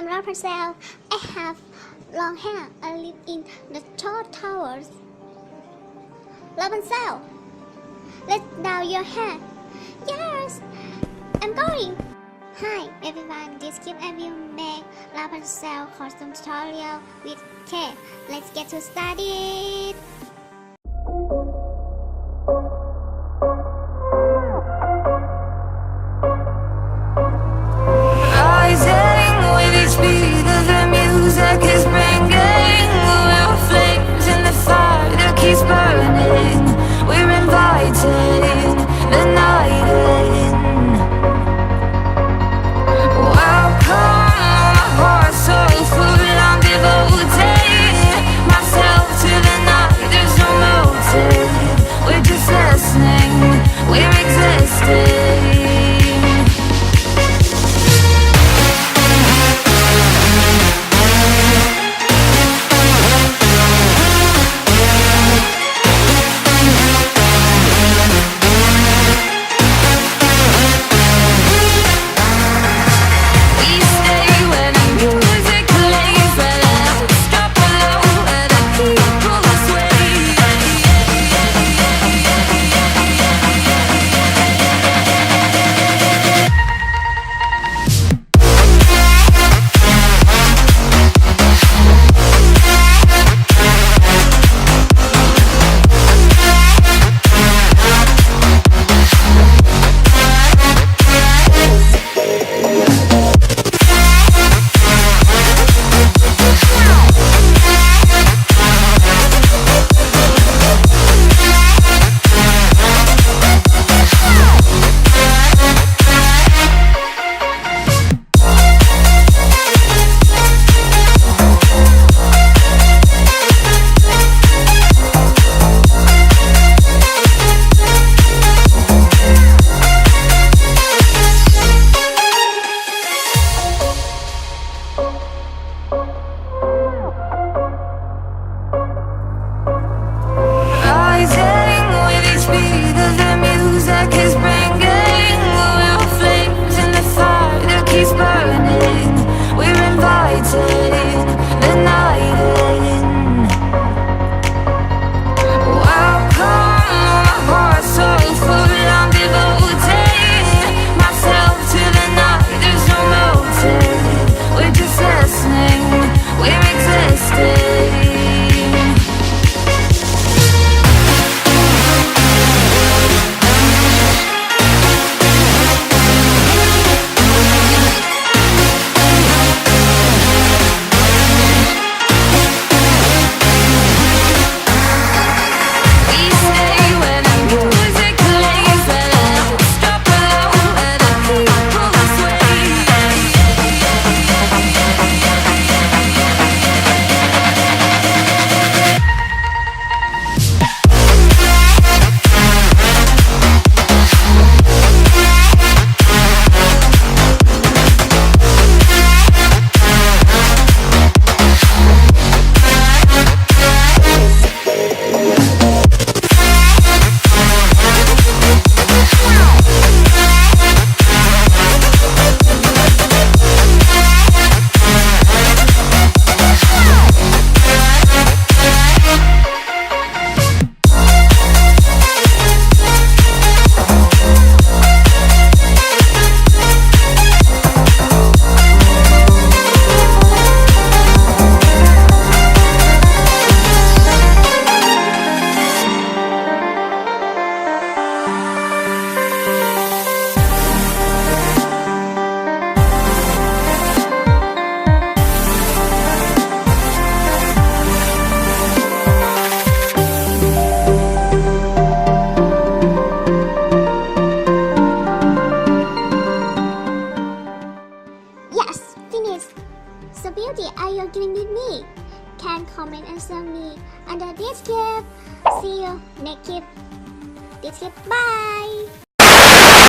I'm Rapunzel. I have long hair. I live in the tall towers. Rapunzel, let down your hair. Yes, I'm going. Hi everyone, this clip I will make Rapunzel costume tutorial with K. Let's get to study. Rising with each beat of the music is bringing. We're flames in the fire that keeps burning. We're inviting the night in. Welcome, my heart so full. I'm devoting myself to the night. There's no motive. We're just listening. We're existing. So beauty, are you agreeing with me? Can comment and tell me under this clip. See you next clip. This clip. Bye.